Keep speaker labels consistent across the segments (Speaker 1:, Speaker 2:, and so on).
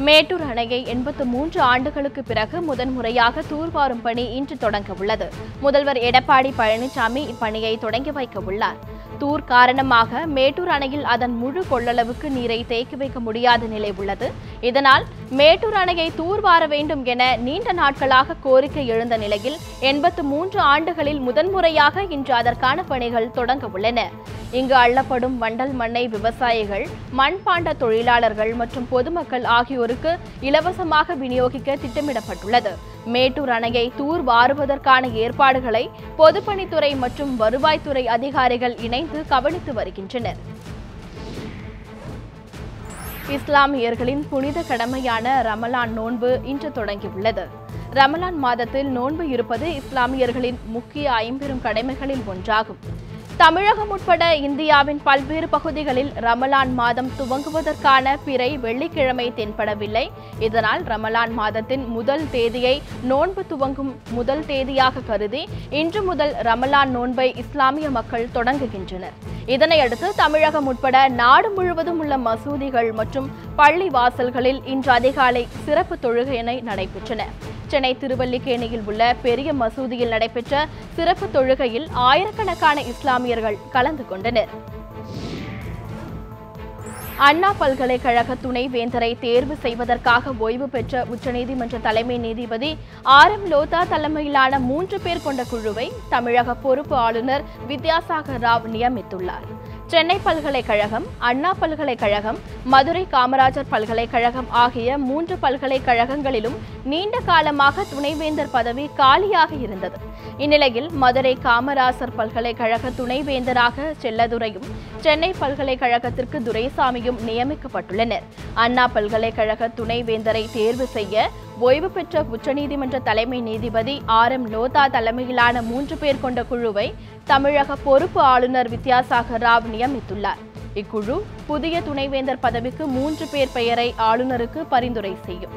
Speaker 1: மேட்டூர் அணையை 83 ஆண்டுகளுக்கு பிறகு முதன்முறையாக தூர்வாரும் பணி இன்று தொடங்க உள்ளது. முதல்வர் எடப்பாடி பழனிசாமி இப்பணியை தொடங்கி வைக்க உள்ளார். தூர் காரணமாக மேட்டூர் அணையில் அதன் முழு கொள்ளளவுக்கு நீரை தேக்கி வைக்க முடியாத நிலை உள்ளது. இதனால் மேட்டூர் அணையை தூர்வார வேண்டும் என நீண்ட நாட்களாக கோரிக்கை எழுந்த நிலையில் 83 ஆண்டுகளில் முதன்முறையாக இன்று அதற்கான பணிகள் தொடங்க உள்ளன. இங்கு அள்ளப்படும் வண்டல் மண்ணை விவசாயிகள், மண்பாண்ட தொழிலாளர்கள் மற்றும் பொதுமக்கள் ஆகியோருக்கு இலவசமாக விநியோகிக்க திட்டமிடப்பட்டுள்ளது. மேட்டூர் அணையை தூர் வாருவதற்கான ஏற்பாடுகளை பொதுப்பணித்துறை மற்றும் வருவாய்த்துறை அதிகாரிகள் இணைந்து கவனித்து வருகின்றனர். இஸ்லாமியர்களின் புனித கடமையான ரமலான் நோன்பு இன்று தொடங்கியுள்ளது. ரமலான் மாதத்தில் நோன்பு இருப்பது இஸ்லாமியர்களின் முக்கிய ஐம்பெரும் கடமைகளில் ஒன்றாகும். தமிழகம் உட்பட இந்தியாவின் பல்வேறு பகுதிகளில் ரமலான் மாதம் துவங்குவதற்கான பிறை வெள்ளிக்கிழமை தென்படவில்லை. இதனால் ரமலான் மாதத்தின் முதல் தேதியை நோன்பு துவங்கும் முதல் தேதியாக கருதி இன்று முதல் ரமலான் நோன்பை இஸ்லாமிய மக்கள் தொடங்குகின்றனர். இதனையடுத்து தமிழகம் உட்பட நாடு முழுவதும் உள்ள மசூதிகள் மற்றும் பள்ளி வாசல்களில் இன்று அதிகாலை சிறப்பு தொழுகை நடைபெற்றன. சென்னை திருவல்லிக்கேணியில் உள்ள பெரிய மசூதியில் நடைபெற்ற சிறப்பு தொழுகையில் ஆயிரக்கணக்கான இஸ்லாமியர்கள் கலந்து கொண்டனர். அண்ணா பல்கலைக்கழக துணைவேந்தரை தேர்வு செய்வதற்காக ஓய்வு பெற்ற உச்சநீதிமன்ற தலைமை நீதிபதி RM லோதா தலைமையிலான 3 பேர் கொண்ட குழுவை தமிழக பொறுப்பு ஆளுநர் வித்யாசாகர் ராவ் நியமித்துள்ளார். சென்னை பல்கலைக்கழகம், அண்ணா பல்கலைக்கழகம், மதுரை காமராஜர் பல்கலைக்கழகம் ஆகிய 3 பல்கலைக்கழகங்களிலும் நீண்ட காலமாக துணைவேந்தர் பதவி காலியாக இருந்தது. இந்நிலையில் மதுரை காமராசர் பல்கலைக்கழக துணைவேந்தராக செல்லதுரையும், சென்னை பல்கலைக்கழகத்திற்கு துரைசாமியும் நியமிக்கப்பட்டுள்ளனர். அண்ணா பல்கலைக்கழக துணைவேந்தரை தேர்வு செய்ய ஓய்வு பெற்ற உச்சநீதிமன்ற தலைமை நீதிபதி RM லோதா தலைமையிலான 3 பேர் கொண்ட குழுவை தமிழக பொறுப்பு ஆளுநர் வித்யாசாகர் ராவ் நியமித்துள்ளார். இக்குழு புதிய துணைவேந்தர் பதவிக்கு 3 பேர் பெயரை ஆளுநருக்கு பரிந்துரை செய்யும்.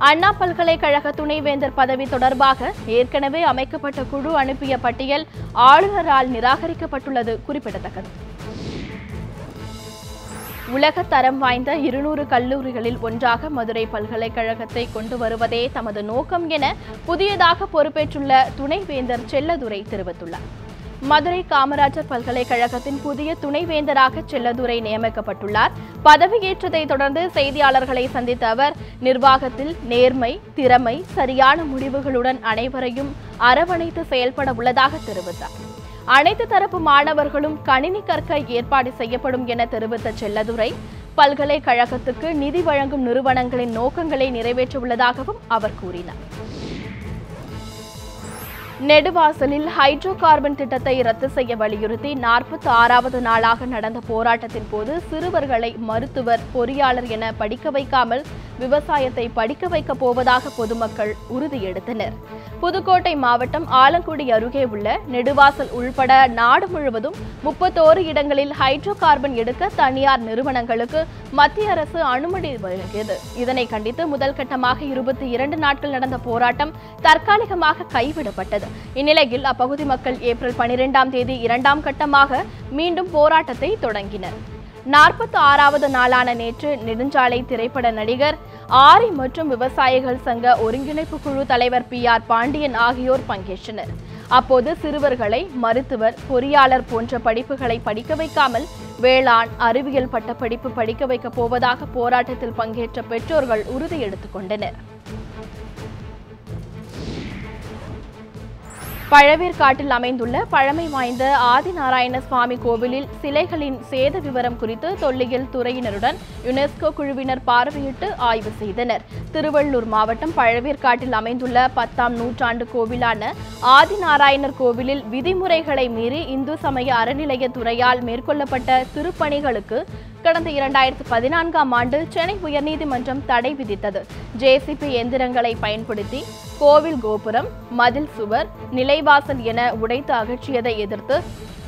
Speaker 1: அண்ணா பல்கலைக்கழக துணைவேந்தர் பதவி தொடர்பாக ஏற்கனவே அமைக்கப்பட்ட குழு அனுப்பிய பட்டியல் ஆளுநரால் நிராகரிக்கப்பட்டுள்ளது குறிப்பிடத்தக்கது. உலக தரம் வாய்ந்த 200 கல்லூரிகளில் ஒன்றாக மதுரை பல்கலைக்கழகத்தை கொண்டு வருவதே தமது நோக்கம் என புதியதாக பொறுப்பேற்றுள்ள துணைவேந்தர் செல்லதுரை தெரிவித்துள்ளார். மதுரை காமராஜர் பல்கலைக்கழகத்தின் புதிய துணைவேந்தராக செல்லதுரை நியமிக்கப்பட்டுள்ளார். பதவியேற்றதை தொடர்ந்து செய்தியாளர்களை சந்தித்த அவர், நிர்வாகத்தில் நேர்மை, திறமை, சரியான முடிவுகளுடன் அனைவரையும் அரவணைத்து செயல்பட உள்ளதாக தெரிவித்தார். அனைத்து தரப்பு மாணவர்களும் கணினி கற்க ஏற்பாடு செய்யப்படும் என தெரிவித்த செல்லதுரை, பல்கலைக்கழகத்துக்கு நிதி வழங்கும் நிறுவனங்களின் நோக்கங்களை நிறைவேற்ற உள்ளதாகவும் அவர் கூறினார். நெடுவாசலில் ஹைட்ரோ கார்பன் திட்டத்தை ரத்து செய்ய வலியுறுத்தி 46வது நாளாக நடந்த போராட்டத்தின் போது சிறுவர்களை மருத்துவர், பொறியாளர் என படிக்க வைக்காமல் விவசாயத்தை படிக்க வைக்கப் போவதாக பொதுமக்கள் உறுதியெடுத்தனர். புதுக்கோட்டை மாவட்டம் ஆலங்குடி அருகே உள்ள நெடுவாசல் உள்பட நாடு முழுவதும் 31 இடங்களில் ஹைட்ரோ கார்பன் எடுக்க தனியார் நிறுவனங்களுக்கு மத்திய அரசு அனுமதி வழங்கியது. இதனை கண்டித்து முதல் கட்டமாக 22 நாட்கள் நடந்த போராட்டம் தற்காலிகமாக கைவிடப்பட்டது. இந்நிலையில் அப்பகுதி மக்கள் ஏப்ரல் 12ஆம் தேதி 2ஆம் கட்டமாக மீண்டும் போராட்டத்தை தொடங்கினர். 46வது நாளான நேற்று நெடுஞ்சாலை திரைப்பட நடிகர் ஆரி மற்றும் விவசாயிகள் சங்க ஒருங்கிணைப்பு குழு தலைவர் PR பாண்டியன் ஆகியோர் பங்கேற்றனர். அப்போது சிறுவர்களை மருத்துவர், பொறியாளர் போன்ற படிப்புகளை படிக்க வைக்காமல் வேளாண், அறிவியல் பட்டப்படிப்பு படிக்க வைக்கப் போவதாக போராட்டத்தில் பங்கேற்ற பெற்றோர்கள் உறுதி எடுத்துக் கொண்டனர். பழவேற்காட்டில் அமைந்துள்ள பழமை வாய்ந்த ஆதிநாராயண சுவாமி கோவிலில் சிலைகளின் சேத விவரம் குறித்து தொல்லியல் துறையினருடன் யுனெஸ்கோ குழுவினர் பார்வையிட்டு ஆய்வு செய்தனர். திருவள்ளூர் மாவட்டம் பழவேற்காட்டில் அமைந்துள்ள 10ஆம் நூற்றாண்டு கோவிலான ஆதிநாராயணர் கோவிலில் விதிமுறைகளை மீறி இந்து சமய அறநிலையத்துறையால் மேற்கொள்ளப்பட்ட திருப்பணிகளுக்கு கடந்த 2014ஆம் ஆண்டு சென்னை உயர்நீதிமன்றம் தடை விதித்தது. JCB எந்திரங்களை பயன்படுத்தி கோவில் கோபுரம், மதில் சுவர், நிலைவாசல் என உடைத்து அகற்றியதை எதிர்த்து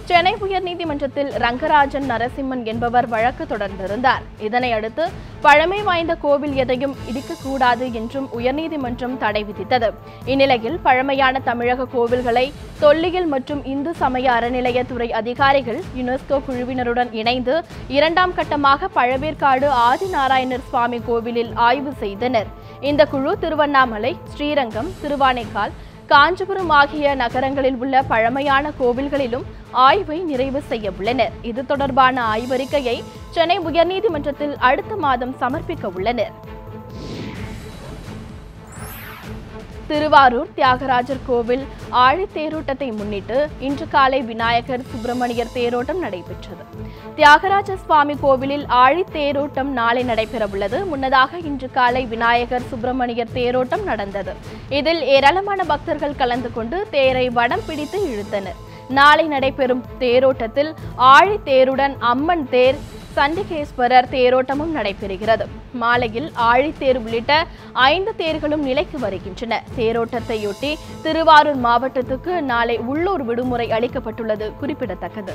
Speaker 1: சென்னை உயர்நீதிமன்றத்தில் ரங்கராஜன் நரசிம்மன் என்பவர் வழக்கு தொடர்ந்திருந்தார். இதனை அடுத்து பழமை வாய்ந்த கோவில் எதையும் இடிக்கக்கூடாது என்றும் உயர்நீதிமன்றம் தடை விதித்தது. இந்நிலையில் பழமையான தமிழக கோவில்களை தொல்லியல் மற்றும் இந்து சமய அறநிலையத்துறை அதிகாரிகள் யுனெஸ்கோ குழுவினருடன் இணைந்து 2ஆம் கட்டமாக பழவேற்காடு ஆதிநாராயணர் சுவாமி கோவிலில் ஆய்வு செய்தனர். இந்த குழு திருவண்ணாமலை, ஸ்ரீரங்கம், திருவானைக்கால், காஞ்சிபுரம் ஆகிய நகரங்களில் உள்ள பழமையான கோவில்களிலும் ஆய்வை நிறைவு செய்ய உள்ளனர். இது தொடர்பான ஆய்வறிக்கையை சென்னை உயர்நீதிமன்றத்தில் அடுத்த மாதம் சமர்ப்பிக்க உள்ளனர். திருவாரூர் தியாகராஜர் கோவில் ஆழித்தேரோட்டத்தை முன்னிட்டு இன்று காலை விநாயகர் சுப்பிரமணியர் தேரோட்டம் நடைபெற்றது. தியாகராஜ சுவாமி கோவிலில் ஆழித்தேரோட்டம் நாளை நடைபெறவுள்ளது. முன்னதாக இன்று காலை விநாயகர் சுப்பிரமணியர் தேரோட்டம் நடந்தது. இதில் ஏராளமான பக்தர்கள் கலந்து கொண்டு தேரை வடம் பிடித்து இழுத்தனர். நாளை நடைபெறும் தேரோட்டத்தில் ஆழித்தேருடன் அம்மன் தேர், சண்டிகேஸ்வரர் தேரோட்டமும் நடைபெறுகிறது. மாலையில் ஆழித்தேர் உள்ளிட்ட 5 தேர்களும் நிலைக்கு வருகின்றன. தேரோட்டத்தையொட்டி திருவாரூர் மாவட்டத்துக்கு நாளை உள்ளூர் விடுமுறை அளிக்கப்பட்டுள்ளது குறிப்பிடத்தக்கது.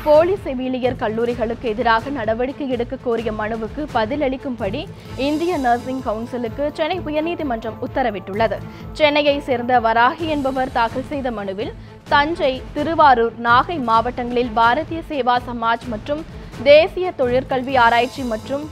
Speaker 1: போலி செவிலியர் கல்லூரிகளுக்கு எதிராக நடவடிக்கை எடுக்க கோரிய மனுவுக்கு பதிலளிக்கும்படி இந்திய நர்சிங் கவுன்சிலுக்கு சென்னை உயர்நீதிமன்றம் உத்தரவிட்டுள்ளது. சென்னையை சேர்ந்த வராகி என்பவர் தாக்கல் செய்த மனுவில் தஞ்சை, திருவாரூர், நாகை மாவட்டங்களில் பாரதிய சேவா சமாஜ் மற்றும் தேசிய தொழிற்கல்வி ஆராய்ச்சி மற்றும்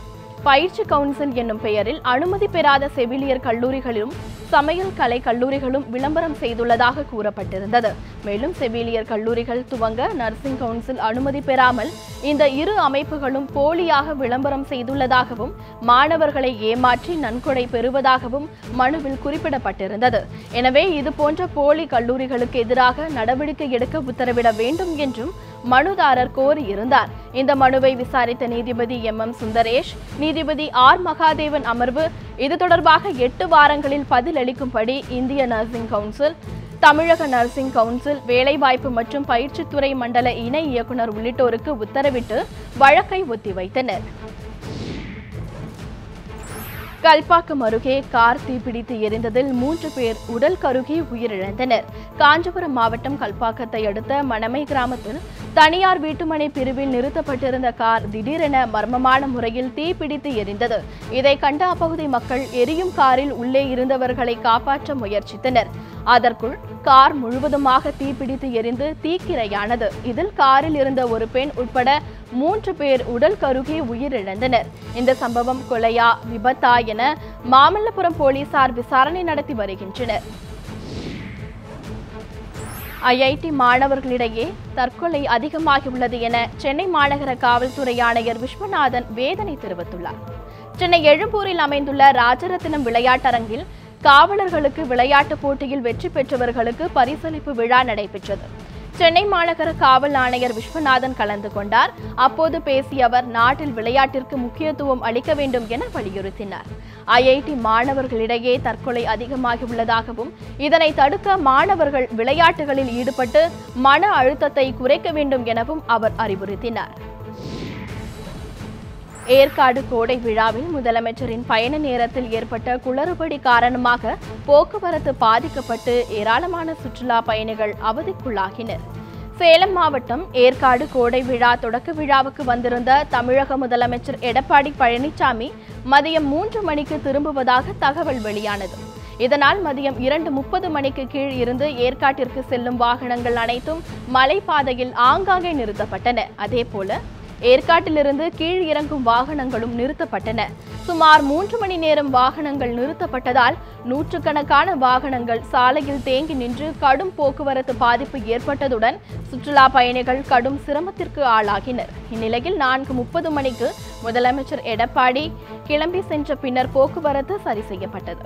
Speaker 1: பயிற்சி கவுன்சில் என்னும் பெயரில் அனுமதி பெறாத செவிலியர் கல்லூரிகளிலும் சமையல் கலை கல்லூரிகளும் விளம்பரம் செய்துள்ளதாக கூறப்பட்டிருந்தது. மேலும் செவிலியர் கல்லூரிகள் துவங்க நர்சிங் கவுன்சில் அனுமதி பெறாமல் இந்த இரு அமைப்புகளும் போலியாக விளம்பரம் செய்துள்ளதாகவும் மாணவர்களை ஏமாற்றி நன்கொடை பெறுவதாகவும் மனுவில் குறிப்பிடப்பட்டிருந்தது. எனவே இதுபோன்ற போலி கல்லூரிகளுக்கு எதிராக நடவடிக்கை எடுக்க உத்தரவிட வேண்டும் என்றும் மனுதாரர் கோரியிருந்தார். இந்த மனுவை விசாரித்த நீதிபதி MM சுந்தரேஷ், நீதிபதி R மகாதேவன் அமர்வு இது தொடர்பாக 8 வாரங்களில் பதிலளிக்கும்படி இந்திய நர்சிங் கவுன்சில், தமிழக நர்சிங் கவுன்சில், வேலைவாய்ப்பு மற்றும் பயிற்சித்துறை மண்டல இணை இயக்குநர் உள்ளிட்டோருக்கு உத்தரவிட்டு வழக்கை ஒத்திவைத்தனர். கல்பாக்கம் அருகே கார் தீப்பிடித்து எரிந்ததில் 3 பேர் உடல் கருகி உயிரிழந்தனர். காஞ்சிபுரம் மாவட்டம் கல்பாக்கத்தை அடுத்த மணமை கிராமத்தில் தனியார் வீட்டுமனை பிரிவில் நிறுத்தப்பட்டிருந்த கார் திடீரென மர்மமான முறையில் தீப்பிடித்து எரிந்தது. இதை கண்ட அப்பகுதி மக்கள் எரியும் காரில் உள்ளே இருந்தவர்களை காப்பாற்ற முயற்சித்தனர். அதற்குள் கார் முழுவதுமாக தீப்பிடித்து எரிந்து தீக்கிரையானது. இதில் காரில் இருந்த ஒரு பெண் உட்பட 3 பேர் உடல் கருகி உயிரிழந்தனர். இந்த சம்பவம் கொலையா, விபத்தா என மாமல்லபுரம் போலீசார் விசாரணை நடத்தி வருகின்றனர். IIT மாணவர்களிடையே தற்கொலை அதிகமாகியுள்ளது என சென்னை மாநகர காவல்துறை ஆணையர் விஸ்வநாதன் வேதனை தெரிவித்துள்ளார். சென்னை எழும்பூரில் அமைந்துள்ள ராஜரத்தினம் விளையாட்டரங்கில் காவலர்களுக்கு விளையாட்டுப் போட்டியில் வெற்றி பெற்றவர்களுக்கு பரிசளிப்பு விழா நடைபெற்றது. சென்னை மாநகர காவல் ஆணையர் விஸ்வநாதன் கலந்து கொண்டார். அப்போது பேசிய அவர் நாட்டில் விளையாட்டிற்கு முக்கியத்துவம் அளிக்க வேண்டும் என வலியுறுத்தினார். IIT மாணவர்களிடையே தற்கொலை அதிகமாகியுள்ளதாகவும் இதனை தடுக்க மாணவர்கள் விளையாட்டுகளில் ஈடுபட்டு மன அழுத்தத்தை குறைக்க வேண்டும் எனவும் அவர் அறிவுறுத்தினார். ஏற்காடு கோடை விழாவில் முதலமைச்சரின் பயண நேரத்தில் ஏற்பட்ட குளறுபடி காரணமாக போக்குவரத்து பாதிக்கப்பட்டு ஏராளமான சுற்றுலா பயணிகள் அவதிக்குள்ளாகினர். சேலம் மாவட்டம் ஏற்காடு கோடை விழா தொடக்க விழாவுக்கு வந்திருந்த தமிழக முதலமைச்சர் எடப்பாடி பழனிசாமி மதியம் 3 மணிக்கு திரும்புவதாக தகவல் வெளியானது. இதனால் மதியம் 2:30 மணிக்கு கீழ் இருந்து ஏற்காட்டிற்கு செல்லும் வாகனங்கள் அனைத்தும் மலைப்பாதையில் ஆங்காங்கே நிறுத்தப்பட்டன. அதேபோல ஏற்காட்டிலிருந்து கீழ் இறங்கும் வாகனங்களும் நிறுத்தப்பட்டன. சுமார் 3 மணி நேரம் வாகனங்கள் நிறுத்தப்பட்டதால் நூற்றுக்கணக்கான வாகனங்கள் சாலையில் தேங்கி நின்று கடும் போக்குவரத்து பாதிப்பு ஏற்பட்டதுடன் சுற்றுலா பயணிகள் கடும் சிரமத்திற்கு ஆளாகினர். இந்நிலையில் 4:30 மணிக்கு முதலமைச்சர் எடப்பாடி கிளம்பி சென்ற பின்னர் போக்குவரத்து சரி செய்யப்பட்டது.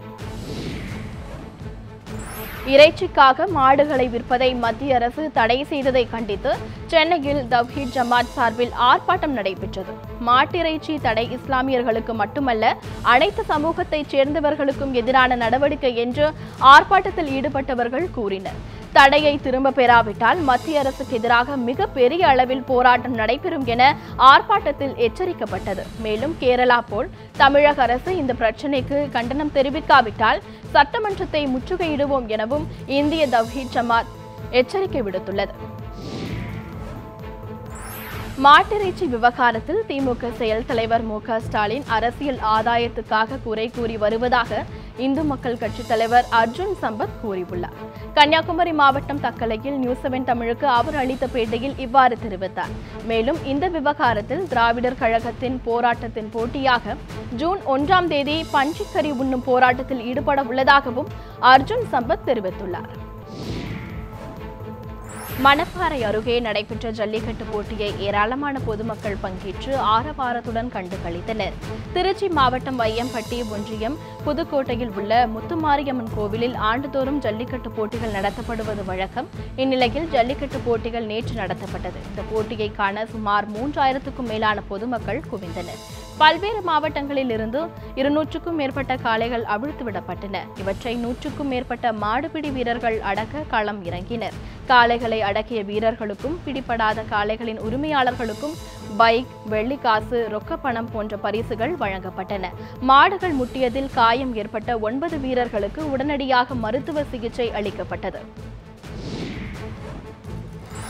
Speaker 1: இறைச்சிக்காக மாடுகளை விற்பதை மத்திய அரசு தடை செய்ததை கண்டித்து சென்னையில் தவ்ஹீத் ஜமாத் சார்பில் ஆர்ப்பாட்டம் நடைபெற்றது. மாட்டிறைச்சி தடை இஸ்லாமியர்களுக்கு மட்டுமல்ல அனைத்து சமூகத்தைச் சேர்ந்தவர்களுக்கும் எதிரான நடவடிக்கை என்று ஆர்ப்பாட்டத்தில் ஈடுபட்டவர்கள் கூறினர். தடையை திரும்ப பெறாவிட்டால் மத்திய அரசுக்கு எதிராக மிகப்பெரிய அளவில் போராட்டம் நடைபெறும் என ஆர்ப்பாட்டத்தில் எச்சரிக்கப்பட்டது. மேலும் கேரளா போல் தமிழக அரசு இந்த பிரச்சினைக்கு கண்டனம் தெரிவிக்காவிட்டால் சட்டமன்றத்தை முற்றுகையிடுவோம் எனவும் இந்திய தவ்ஹீத் ஜமாத் எச்சரிக்கை விடுத்துள்ளது. மாட்டிறைச்சி விவகாரத்தில் திமுக செயல் தலைவர் மு.க. ஸ்டாலின் அரசியல் ஆதாயத்துக்காக குறை கூறி வருவதாக இந்து மக்கள் கட்சித் தலைவர் அர்ஜுன் சம்பத் கூறியுள்ளார். கன்னியாகுமரி மாவட்டம் தக்கலையில் நியூஸ்7 தமிழுக்கு அவர் அளித்த பேட்டியில் இவ்வாறு தெரிவித்தார். மேலும் இந்த விவகாரத்தில் திராவிடர் கழகத்தின் போராட்டத்தின் போட்டியாக ஜூன் 1ஆம் தேதி பன்றிக்கறி உண்ணும் போராட்டத்தில் ஈடுபட உள்ளதாகவும் அர்ஜுன் சம்பத் தெரிவித்துள்ளார். மணப்பாறை அருகே நடைபெற்ற ஜல்லிக்கட்டு போட்டியை ஏராளமான பொதுமக்கள் பங்கேற்று ஆரவாரத்துடன் கண்டு களித்தனர். திருச்சி மாவட்டம் வையம்பட்டி ஒன்றியம் புதுக்கோட்டையில் உள்ள முத்துமாரியம்மன் கோவிலில் ஆண்டுதோறும் ஜல்லிக்கட்டு போட்டிகள் நடத்தப்படுவது வழக்கம். இந்நிலையில் ஜல்லிக்கட்டு போட்டிகள் நேற்று நடத்தப்பட்டது. இந்த போட்டியை காண சுமார் 3000க்கும் மேலான பொதுமக்கள் குவிந்தனர். பல்வேறு மாவட்டங்களில் இருந்து 200க்கும் மேற்பட்ட காளைகள் அவிழ்த்துவிடப்பட்டன. இவற்றை 100க்கும் மேற்பட்ட மாடுபிடி வீரர்கள் அடக்க களம் இறங்கினர். காளைகளை அடக்கிய வீரர்களுக்கும் பிடிபடாத காளைகளின் உரிமையாளர்களுக்கும் பைக், வெள்ளிக்காசு, ரொக்கப்பணம் போன்ற பரிசுகள் வழங்கப்பட்டன. மாடுகள் முட்டியதில் காயம் ஏற்பட்ட 9 வீரர்களுக்கு உடனடியாக மருத்துவ சிகிச்சை அளிக்கப்பட்டது.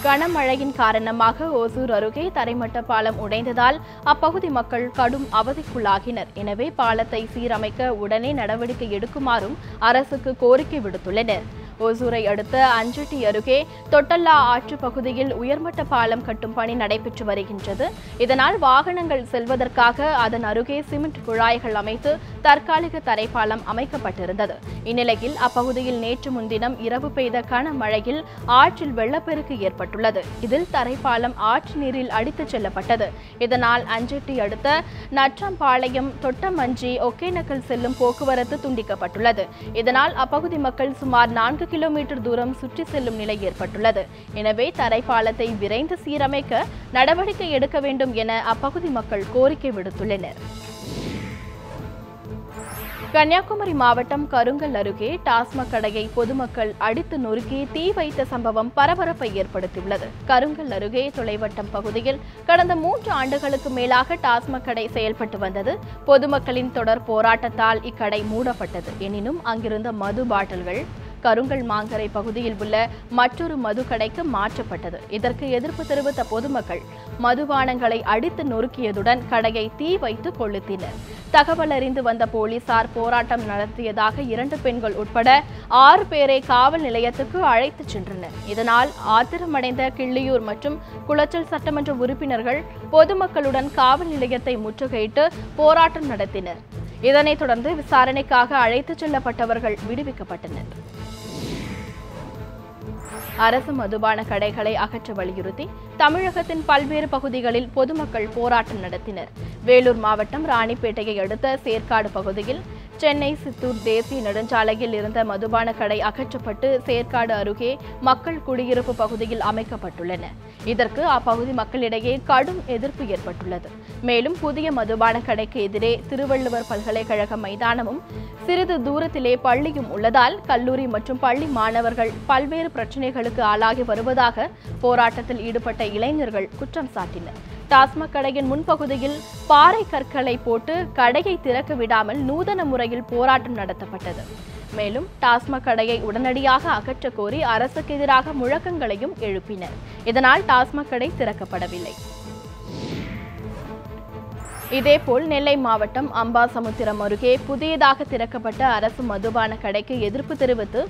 Speaker 1: கனமழையின் காரணமாக ஓசூர் அருகே தரைமட்ட பாலம் உடைந்ததால் அப்பகுதி மக்கள் கடும் அவதிக்குள்ளாகினர். எனவே பாலத்தை சீரமைக்க உடனே நடவடிக்கை எடுக்குமாறும் அரசுக்கு கோரிக்கை விடுத்துள்ளனர். ஓசூரை அடுத்த அஞ்சட்டி அருகே தொட்டல்லா ஆற்று பகுதியில் உயர்மட்ட பாலம் கட்டும் பணி நடைபெற்று வருகின்றது. இதனால் வாகனங்கள் செல்வதற்காக அதன் அருகே சிமெண்ட் குழாய்கள் அமைத்து தற்காலிக தரைப்பாலம் அமைக்கப்பட்டிருந்தது. இந்நிலையில் அப்பகுதியில் நேற்று முன்தினம் இரவு பெய்த கனமழையில் ஆற்றில் வெள்ளப்பெருக்கு ஏற்பட்டுள்ளது. இதில் தரைப்பாலம் ஆற்று நீரில் அடித்துச் செல்லப்பட்டது. இதனால் அஞ்சட்டி அடுத்த நற்றம்பாளையம், தொட்டமஞ்சி, ஒகேனக்கல் செல்லும் போக்குவரத்து துண்டிக்கப்பட்டுள்ளது. இதனால் அப்பகுதி மக்கள் சுமார் 4 கிலோமீட்டர் தூரம் சுற்றி செல்லும் நிலை ஏற்பட்டுள்ளது. எனவே தரைப்பாலத்தை விரைந்து சீரமைக்க நடவடிக்கை எடுக்க வேண்டும் என அப்பகுதி மக்கள் கோரிக்கை விடுத்துள்ளனர். கன்னியாகுமரி மாவட்டம் கருங்கல் அருகே டாஸ்மாக் கடையை பொதுமக்கள் அடித்து நொறுக்கி தீ வைத்த சம்பவம் பரபரப்பை ஏற்படுத்தியுள்ளது. கருங்கல் அருகே தொலைவட்டம் பகுதியில் கடந்த 3 ஆண்டுகளுக்கு மேலாக டாஸ்மாக் கடை செயல்பட்டு வந்தது. பொதுமக்களின் தொடர் போராட்டத்தால் இக்கடை மூடப்பட்டது. எனினும் அங்கிருந்த மது பாட்டில்கள் கருங்கல் மாங்கரை பகுதியில் உள்ள மற்றொரு மது கடைக்கு மாற்றப்பட்டது. இதற்கு எதிர்ப்பு தெரிவித்த பொதுமக்கள் மதுபானங்களை அடித்து நொறுக்கியதுடன் கடையை தீ வைத்து கொளுத்தினர். தகவல் அறிந்து வந்த போலீசார் போராட்டம் நடத்தியதாக 2 பெண்கள் உட்பட 6 பேரை காவல் நிலையத்துக்கு அழைத்துச் சென்றனர். இதனால் ஆத்திரமடைந்த கிள்ளியூர் மற்றும் குளச்சல் சட்டமன்ற உறுப்பினர்கள் பொதுமக்களுடன் காவல் நிலையத்தை முற்றுகையிட்டு போராட்டம் நடத்தினர். இதனைத் தொடர்ந்து விசாரணைக்காக அழைத்துச் செல்லப்பட்டவர்கள் விடுவிக்கப்பட்டனர். அரசு மதுபான கடைகளை அகற்ற வலியுறுத்தி தமிழகத்தின் பல்வேறு பகுதிகளில் பொதுமக்கள் போராட்டம் நடத்தினர். வேலூர் மாவட்டம் ராணிப்பேட்டையை அடுத்த சேற்காடு பகுதியில் சென்னை சித்தூர் தேசிய நெடுஞ்சாலையில் இருந்த மதுபான கடை அகற்றப்பட்டு சேற்காடு அருகே மக்கள் குடியிருப்பு பகுதியில் அமைக்கப்பட்டுள்ளன. இதற்கு அப்பகுதி மக்களிடையே கடும் எதிர்ப்பு ஏற்பட்டுள்ளது. மேலும் புதிய மதுபான கடைக்கு எதிரே திருவள்ளுவர் பல்கலைக்கழக மைதானமும் சிறிது தூரத்திலே பள்ளியும் உள்ளதால் கல்லூரி மற்றும் பள்ளி மாணவர்கள் பல்வேறு பிரச்சினைகளுக்கு ஆளாகி வருவதாக போராட்டத்தில் ஈடுபட்ட இளைஞர்கள் குற்றம் சாட்டினர். டாஸ்மாக் கடையின் முன்பகுதியில் பாறை கற்களை போட்டு கடையை திறக்க விடாமல் நூதன முறையில் போராட்டம் நடத்தப்பட்டது. மேலும் டாஸ்மாக் கடையை உடனடியாக அகற்ற கோரி அரசுக்கு எதிராக முழக்கங்களையும் எழுப்பினர். இதனால் டாஸ்மாக் கடை திறக்கப்படவில்லை. இதேபோல் நெல்லை மாவட்டம் அம்பாசமுத்திரம் அருகே புதியதாக திறக்கப்பட்ட அரசு மதுபான கடைக்கு எதிர்ப்பு தெரிவித்து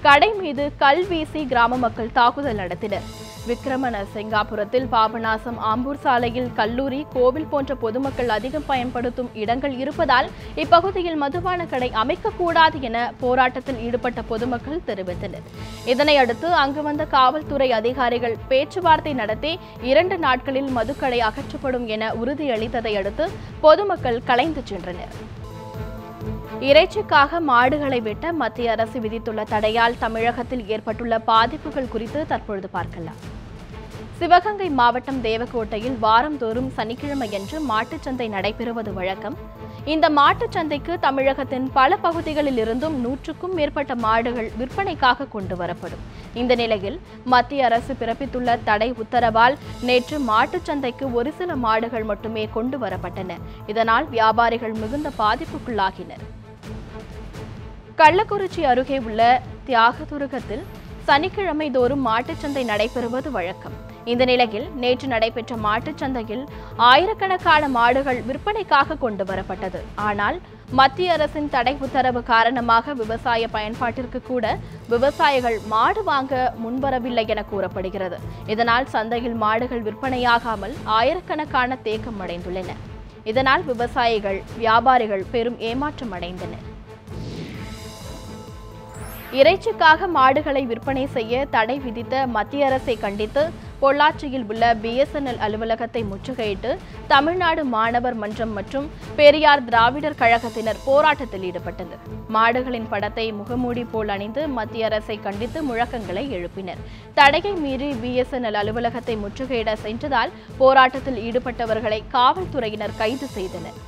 Speaker 1: கடை மீது கல் வீசி கிராம மக்கள் தாக்குதல் நடத்தினர். விக்ரமநரசிங்காபுரத்தில் பாபநாசம் ஆம்பூர் சாலையில் கல்லூரி, கோவில் போன்ற பொதுமக்கள் அதிகம் பயன்படுத்தும் இடங்கள் இருப்பதால் இப்பகுதியில் மதுபான கடை அமைக்கக்கூடாது என போராட்டத்தில் ஈடுபட்ட பொதுமக்கள் தெரிவித்தனர். இதனையடுத்து அங்கு வந்த காவல்துறை அதிகாரிகள் பேச்சுவார்த்தை நடத்தி 2 நாட்களில் மதுக்கடை அகற்றப்படும் என உறுதியளித்ததை அடுத்து பொதுமக்கள் கலைந்து சென்றனர். இறைச்சிக்காக மாடுகளை வெட்ட மத்திய அரசு விதித்துள்ள தடையால் தமிழகத்தில் ஏற்பட்டுள்ள பாதிப்புகள் குறித்து தற்பொழுது பார்க்கலாம். சிவகங்கை மாவட்டம் தேவக்கோட்டையில் வாரந்தோறும் சனிக்கிழமையன்று மாட்டுச்சந்தை நடைபெறுவது வழக்கம். இந்த மாட்டுச்சந்தைக்கு தமிழகத்தின் பல பகுதிகளில் இருந்தும் 100க்கும் மேற்பட்ட மாடுகள் விற்பனைக்காக கொண்டு வரப்படும். இந்த நிலையில் மத்திய அரசு பிறப்பித்துள்ள தடை உத்தரவால் நேற்று மாட்டுச்சந்தைக்கு ஒரு சில மாடுகள் மட்டுமே கொண்டு வரப்பட்டன. இதனால் வியாபாரிகள் மிகுந்த பாதிப்புக்குள்ளாகினர். கள்ளக்குறிச்சி அருகே உள்ள தியாகதுருகத்தில் சனிக்கிழமை தோறும் மாட்டுச்சந்தை நடைபெறுவது வழக்கம். இந்த நிலையில் நேற்று நடைபெற்ற மாட்டுச் சந்தையில் ஆயிரக்கணக்கான மாடுகள் விற்பனைக்காக கொண்டு வரப்பட்டது. ஆனால் மத்திய அரசின் தடை உத்தரவு காரணமாக விவசாய பயன்பாட்டிற்கு கூட விவசாயிகள் மாடு வாங்க முன்வரவில்லை என கூறப்படுகிறது. இதனால் சந்தையில் மாடுகள் விற்பனையாகாமல் ஆயிரக்கணக்கான தேக்கம் அடைந்துள்ளன. இதனால் விவசாயிகள், வியாபாரிகள் பெரும் ஏமாற்றம் அடைந்தனர். இறைச்சிக்காக மாடுகளை விற்பனை செய்ய தடை விதித்த மத்திய அரசை கண்டித்து பொள்ளாச்சியில் உள்ள BSNL அலுவலகத்தை முற்றுகையிட்டு தமிழ்நாடு மாணவர் மன்றம் மற்றும் பெரியார் திராவிடர் கழகத்தினர் போராட்டத்தில் ஈடுபட்டனர். மாடுகளின் படத்தை முகமூடி போல் அணிந்து மத்திய அரசை கண்டித்து முழக்கங்களை எழுப்பினர். தடையை மீறி BSNL அலுவலகத்தை முற்றுகையிட சென்றதால் போராட்டத்தில் ஈடுபட்டவர்களை காவல்துறையினர் கைது செய்தனர்.